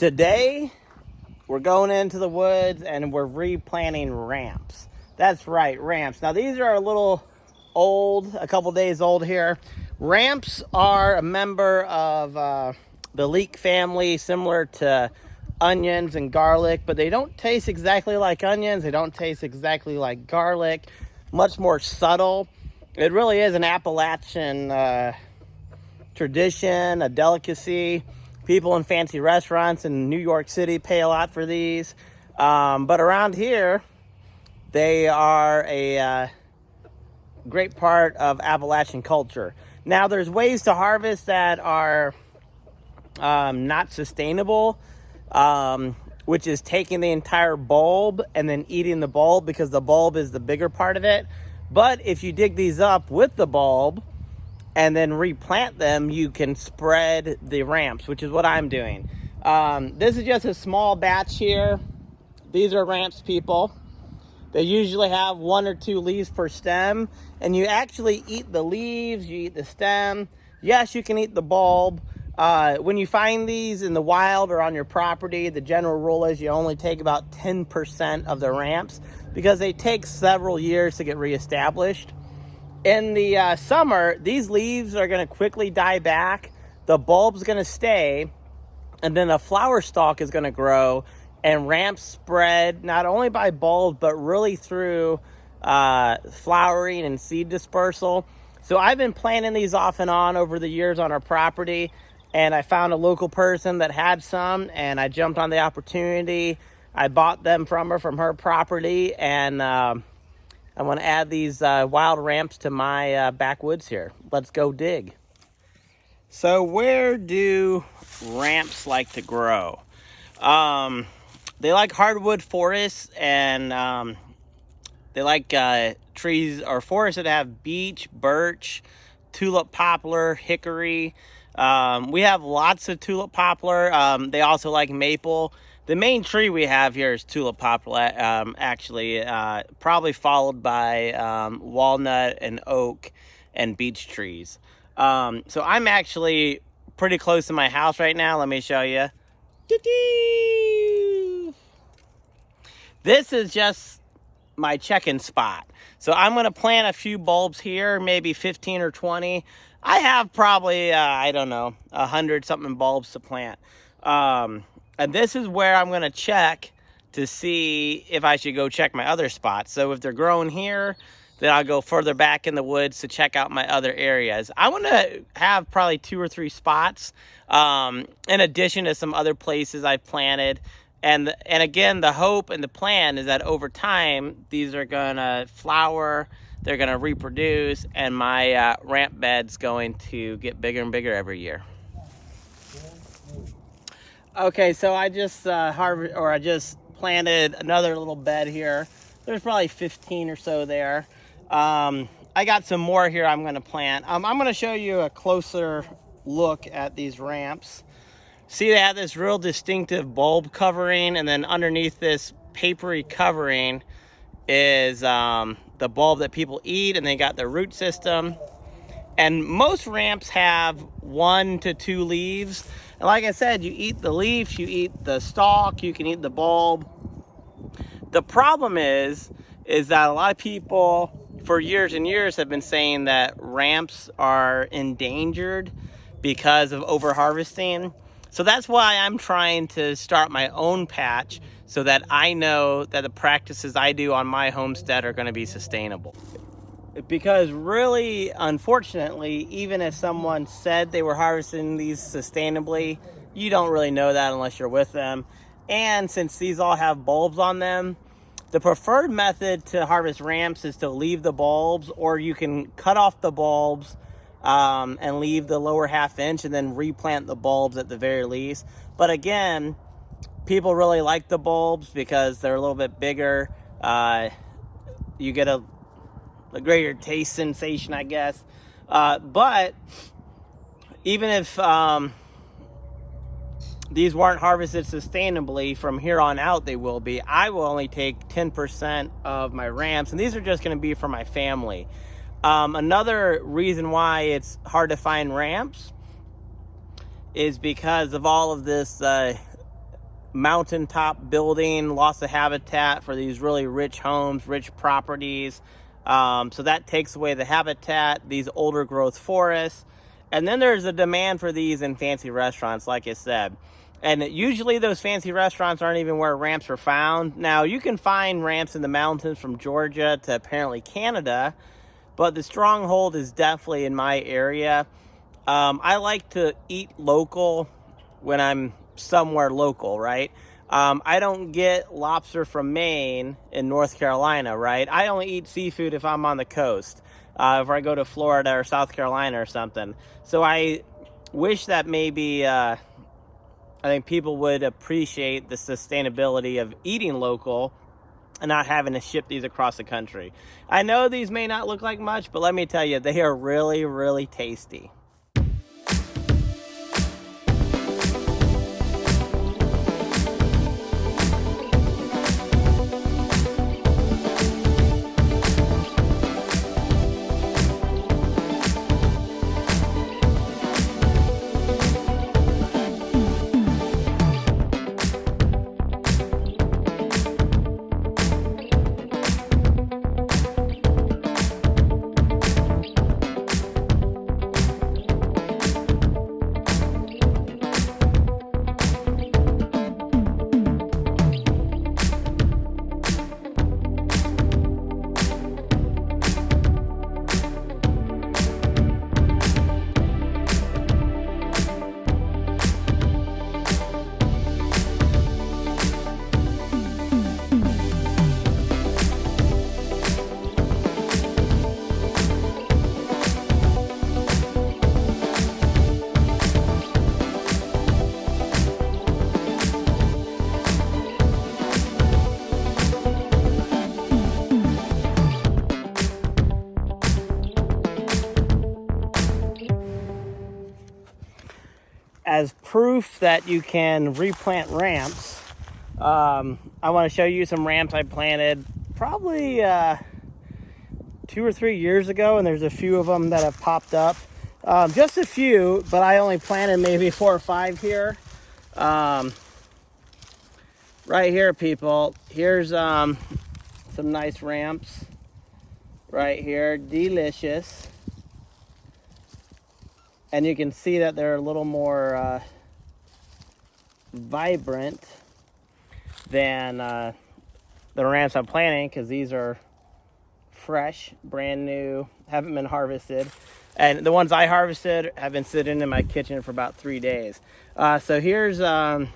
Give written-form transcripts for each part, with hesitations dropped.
Today, we're going into the woods and we're replanting ramps. That's right, ramps. Now, these are a little old, a couple days old here. Ramps are a member of the leek family, similar to onions and garlic, but they don't taste exactly like onions. They don't taste exactly like garlic. Much more subtle. It really is an Appalachian tradition, a delicacy. People in fancy restaurants in New York City pay a lot for these. But around here, they are a great part of Appalachian culture. Now, there's ways to harvest that are not sustainable, which is taking the entire bulb and then eating the bulb, because the bulb is the bigger part of it. But if you dig these up with the bulb and then replant them, you can spread the ramps, which is what I'm doing. This is just a small batch here. These are ramps, people. They usually have 1 or 2 leaves per stem, and you actually eat the leaves, you eat the stem. Yes, you can eat the bulb. When you find these in the wild or on your property, the general rule is you only take about 10% of the ramps, because they take several years to get reestablished. In the summer, these leaves are going to quickly die back. The bulb's going to stay, and then a flower stalk is going to grow, and ramps spread not only by bulbs, but really through flowering and seed dispersal. So I've been planting these off and on over the years on our property, and I found a local person that had some, and I jumped on the opportunity. I bought them from her, from her property, and I want to add these wild ramps to my backwoods here. Let's go dig. So where do ramps like to grow? They like hardwood forests, and they like trees or forests that have beech, birch, tulip poplar, hickory. We have lots of tulip poplar. They also like maple. The main tree we have here is tulip poplar, actually, probably followed by walnut and oak and beech trees. So I'm actually pretty close to my house right now. Let me show you. This is just my check-in spot. So I'm going to plant a few bulbs here, maybe 15 or 20. I have probably, I don't know, 100-something bulbs to plant. And this is where I'm going to check to see if I should go check my other spots. So if they're growing here, then I'll go further back in the woods to check out my other areas. I want to have probably 2 or 3 spots, in addition to some other places I've planted. And again, the hope and the plan is that over time, these are going to flower, they're going to reproduce, and my ramp bed's going to get bigger and bigger every year. Okay, so I just I just planted another little bed here. There's probably 15 or so there. I got some more here I'm going to plant. I'm going to show you a closer look at these ramps. See, they have this real distinctive bulb covering, and then underneath this papery covering is the bulb that people eat, and they got the root system. And most ramps have 1 to 2 leaves. And like I said, you eat the leaves, you eat the stalk, you can eat the bulb. The problem is that a lot of people for years and years have been saying that ramps are endangered because of over-harvesting. So that's why I'm trying to start my own patch, so that I know that the practices I do on my homestead are going to be sustainable. Because really, unfortunately, even if someone said they were harvesting these sustainably, you don't really know that unless you're with them. And since these all have bulbs on them, the preferred method to harvest ramps is to leave the bulbs, or you can cut off the bulbs and leave the lower ½ inch and then replant the bulbs at the very least. But again, people really like the bulbs because they're a little bit bigger. You get a greater taste sensation, I guess. But even if these weren't harvested sustainably, from here on out they will be. I will only take 10% of my ramps, and these are just going to be for my family. Another reason why it's hard to find ramps is because of all of this mountaintop building, loss of habitat for these really rich homes, rich properties. So that takes away the habitat, these older growth forests. And then there's a demand for these in fancy restaurants, like I said. And usually those fancy restaurants aren't even where ramps are found. Now, you can find ramps in the mountains from Georgia to apparently Canada, but the stronghold is definitely in my area. I like to eat local when I'm somewhere local, right? I don't get lobster from Maine in North Carolina, right? I only eat seafood if I'm on the coast, if I go to Florida or South Carolina or something. So I wish that maybe I think people would appreciate the sustainability of eating local and not having to ship these across the country. I know these may not look like much, but let me tell you, they are really, really tasty. As proof that you can replant ramps, I want to show you some ramps I planted probably 2 or 3 years ago, and there's a few of them that have popped up. Just a few, but I only planted maybe 4 or 5 here. Right here, people. Here's some nice ramps right here. Delicious. And you can see that they're a little more vibrant than the ramps I'm planting, because these are fresh, brand new, haven't been harvested. And the ones I harvested have been sitting in my kitchen for about 3 days. So here's a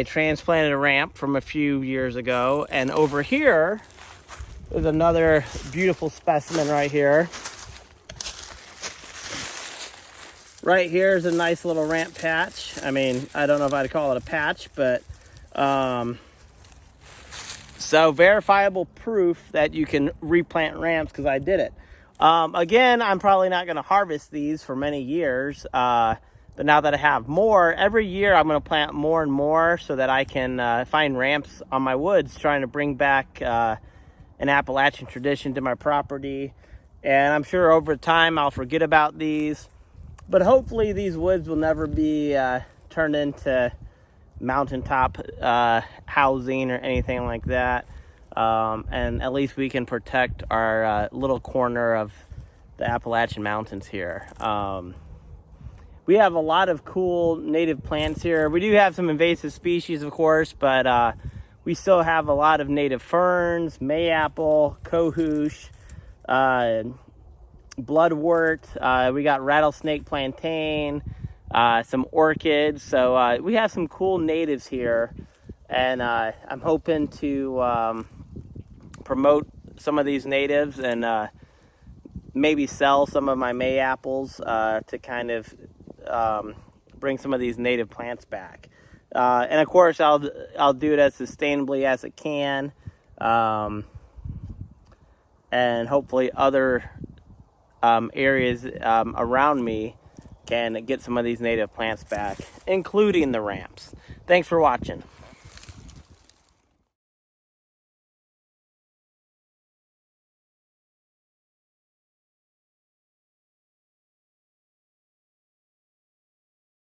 transplanted ramp from a few years ago. And over here is another beautiful specimen right here. Right here is a nice little ramp patch. I mean, I don't know if I'd call it a patch, but so verifiable proof that you can replant ramps, because I did it. Again, I'm probably not going to harvest these for many years, but now that I have more, every year I'm going to plant more and more so that I can find ramps on my woods, trying to bring back an Appalachian tradition to my property. And I'm sure over time I'll forget about these. But hopefully these woods will never be turned into mountaintop housing or anything like that. And at least we can protect our little corner of the Appalachian Mountains here. We have a lot of cool native plants here. We do have some invasive species, of course, but we still have a lot of native ferns, mayapple, cohoosh, bloodwort. We got rattlesnake plantain, some orchids. So we have some cool natives here, and I'm hoping to promote some of these natives and maybe sell some of my mayapples to kind of bring some of these native plants back. And of course I'll do it as sustainably as it can, and hopefully other areas around me can get some of these native plants back, including the ramps. Thanks for watching.